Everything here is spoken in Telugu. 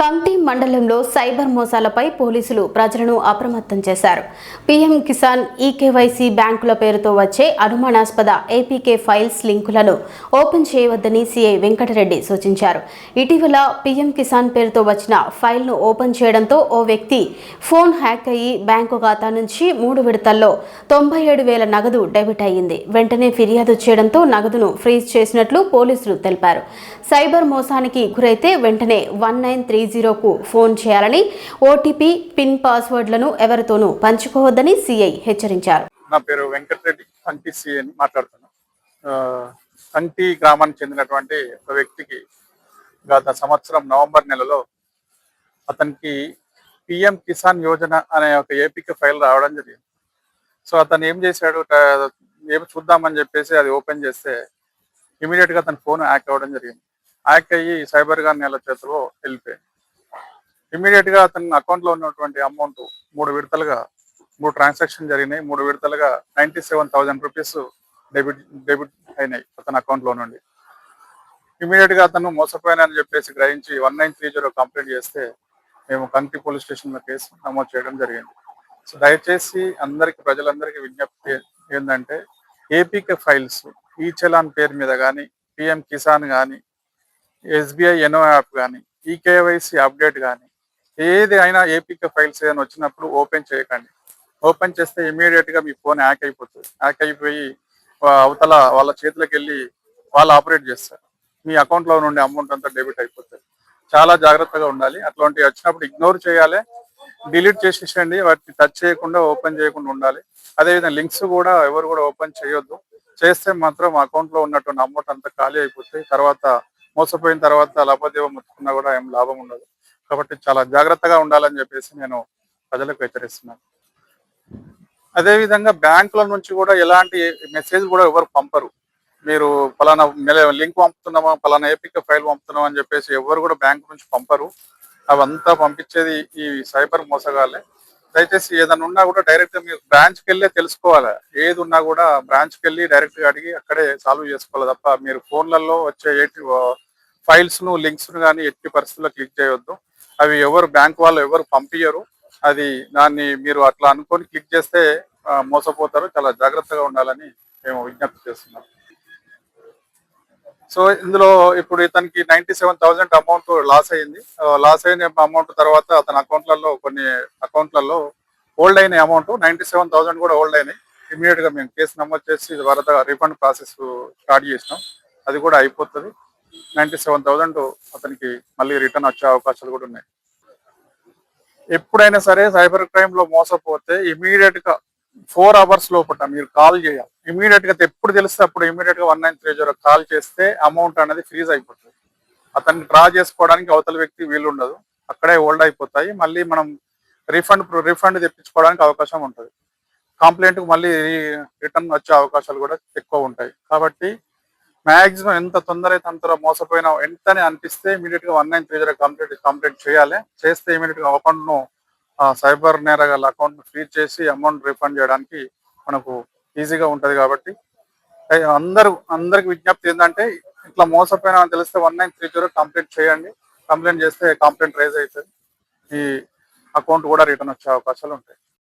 కంటి మండలంలో సైబర్ మోసాలపై పోలీసులు ప్రజలను అప్రమత్తం చేశారు. పీఎం కిసాన్ ఈకేవైసీ బ్యాంకుల పేరుతో వచ్చే అనుమానాస్పద ఏపీకే ఫైల్స్ లింకులను ఓపెన్ చేయవద్దని సీఐ వెంకటరెడ్డి సూచించారు. ఇటీవల పీఎం కిసాన్ పేరుతో వచ్చిన ఫైల్ను ఓపెన్ చేయడంతో ఓ వ్యక్తి ఫోన్ హ్యాక్ అయ్యి బ్యాంకు ఖాతా నుంచి 3 విడతల్లో 97,000 నగదు డెబిట్ అయ్యింది. వెంటనే ఫిర్యాదు చేయడంతో నగదును ఫ్రీజ్ చేసినట్లు పోలీసులు తెలిపారు. సైబర్ మోసానికి గురైతే వెంటనే 1930కు ఫోన్ చేయాలని, ఓటీపీ, పిన్ పాస్వర్డ్లను ఎవరితోనూ పంచుకోవద్దని సీఐ హెచ్చరించారు. నా పేరు వెంకటరెడ్డి, కంటి సీఐ మాట్లాడుతున్నాను. కంటి గ్రామానికి చెందినటువంటి ఒక వ్యక్తికి గత సంవత్సరం నవంబర్ నెలలో అతనికి పిఎం కిసాన్ యోజన అనే ఒక ఏపీకే ఫైల్ రావడం జరిగింది. సో అతను ఏం చేశాడు, ఏం చూద్దామని చెప్పేసి అది ఓపెన్ చేస్తే ఇమీడియట్ గా అతని ఫోన్ హ్యాక్ అవ్వడం జరిగింది. హ్యాక్ అయ్యి సైబర్ గార్డ్ చేతిలో వెళ్ళిపోయింది. ఇమీడియట్ గా అతని అకౌంట్ లో ఉన్నటువంటి అమౌంట్ 3 విడతలుగా 3 ట్రాన్సాక్షన్ జరిగినాయి. 3 విడతలుగా 97,000 రూపీస్ డెబిట్ అయినాయి అతని అకౌంట్ లో నుండి. ఇమీడియట్ గా అతను మోసపోయానని చెప్పేసి గ్రహించి 1930 కంప్లైంట్ చేస్తే మేము కంటి పోలీస్ స్టేషన్ లో కేసు నమోదు చేయడం జరిగింది. సో దయచేసి ప్రజలందరికీ విజ్ఞప్తి ఏంటంటే, ఏపీకే ఫైల్స్ ఈ చలాన్ పేరు మీద కానీ, పిఎం కిసాన్ కానీ, ఎస్బీఐ ఎనో యాప్ కానీ, ఈకేవైసీ అప్డేట్ కానీ, ఏది అయినా ఏపీకే ఫైల్స్ ఏదైనా వచ్చినప్పుడు ఓపెన్ చేయకండి. ఓపెన్ చేస్తే ఇమీడియట్ గా మీ ఫోన్ హ్యాక్ అయిపోతుంది. హ్యాక్ అయిపోయి అవతల వాళ్ళ చేతిలోకి వెళ్ళి వాళ్ళు ఆపరేట్ చేస్తారు. మీ అకౌంట్ లో నుండి అమౌంట్ అంతా డెబిట్ అయిపోతుంది. చాలా జాగ్రత్తగా ఉండాలి. అట్లాంటివి వచ్చినప్పుడు ఇగ్నోర్ చేయాలి, డిలీట్ చేసేసండి. వాటిని టచ్ చేయకుండా, ఓపెన్ చేయకుండా ఉండాలి. అదేవిధంగా లింక్స్ కూడా ఎవరు కూడా ఓపెన్ చేయొద్దు. చేస్తే మాత్రం అకౌంట్ లో ఉన్నటువంటి అమౌంట్ అంతా ఖాళీ అయిపోతాయి. తర్వాత మోసపోయిన తర్వాత లాభదేవం ముట్టుకున్నా కూడా ఏం లాభం ఉండదు. కాబట్టి చాలా జాగ్రత్తగా ఉండాలని చెప్పేసి నేను ప్రజలకు హెచ్చరిస్తున్నాను. అదేవిధంగా బ్యాంకుల నుంచి కూడా ఎలాంటి మెసేజ్ కూడా ఎవరు పంపరు. మీరు పలానా లింక్ పంపుతున్నామా, పలానా ఏపీకే ఫైల్ పంపుతున్నాం అని చెప్పేసి ఎవరు కూడా బ్యాంక్ నుంచి పంపరు. అవంతా పంపించేది ఈ సైబర్ మోసగాళ్ళే. దయచేసి ఏదైనా ఉన్నా కూడా డైరెక్ట్ గా మీరు బ్రాంచ్కి వెళ్ళే తెలుసుకోవాలి. ఏది ఉన్నా కూడా బ్రాంచ్కి వెళ్ళి డైరెక్ట్ గా అడిగి అక్కడే సాల్వ్ చేసుకోవాలి తప్ప మీరు ఫోన్లలో వచ్చే ఫైల్స్ ను, లింక్స్ ను కానీ ఎట్టి పరిస్థితుల్లో క్లిక్ చేయొద్దు. అవి ఎవరు బ్యాంక్ వాళ్ళు ఎవరు పంపించరు. దాన్ని మీరు అట్లా అనుకొని క్లిక్ చేస్తే మోసపోతారు. చాలా జాగ్రత్తగా ఉండాలని మేము విజ్ఞప్తి చేస్తున్నాం. సో ఇందులో ఇప్పుడు ఇతనికి 97,000 అమౌంట్ లాస్ అయింది. లాస్ అయిన అమౌంట్ తర్వాత అతని కొన్ని అకౌంట్లలో హోల్డ్ అయిన అమౌంట్ 97,000 కూడా హోల్డ్ అయినాయి. ఇమీడియట్ గా మేము కేసు నమోదు చేసి రిఫండ్ ప్రాసెస్ స్టార్ట్ చేసినాం. అది కూడా అయిపోతుంది. 97,000 అతనికి మళ్ళీ రిటర్న్ వచ్చే అవకాశాలు కూడా ఉన్నాయి. ఎప్పుడైనా సరే సైబర్ క్రైమ్ లో మోసపోతే ఇమీడియట్ గా 4 అవర్స్ లోపల మీరు కాల్ చేయాలి. ఇమీడియట్ గా ఎప్పుడు తెలిస్తే అప్పుడు ఇమీడియట్ గా 1930 కాల్ చేస్తే అమౌంట్ అనేది ఫ్రీజ్ అయిపోతుంది. అతన్ని డ్రా చేసుకోవడానికి అవతల వ్యక్తి వీలుండదు. అక్కడే హోల్డ్ అయిపోతాయి. మళ్ళీ మనం రిఫండ్ తెప్పించుకోవడానికి అవకాశం ఉంటుంది. కంప్లైంట్ కు మళ్ళీ రిటర్న్ వచ్చే అవకాశాలు కూడా ఎక్కువ ఉంటాయి. కాబట్టి మాక్సిమం ఎంత తొందర అయితే అంత మోసపోయినా వెంటనే అనిపిస్తే ఇమీడియట్ గా 1930 కంప్లైంట్ చేయాలి. చేస్తే ఇమీడియట్ గా అకౌంట్ ను సైబర్ నేరగాళ్ళ అకౌంట్ ను ఫ్రీజ్ చేసి అమౌంట్ రిఫండ్ చేయడానికి మనకు ఈజీగా ఉంటది. కాబట్టి అందరికి విజ్ఞప్తి ఏంటంటే, ఇట్లా మోసపోయినా అని తెలిస్తే 1930 కంప్లైంట్ చేయండి. కంప్లైంట్ చేస్తే కంప్లైంట్ రైజ్ అవుతుంది. ఈ అకౌంట్ కూడా రిటర్న్ వచ్చే అవకాశాలు ఉంటాయి.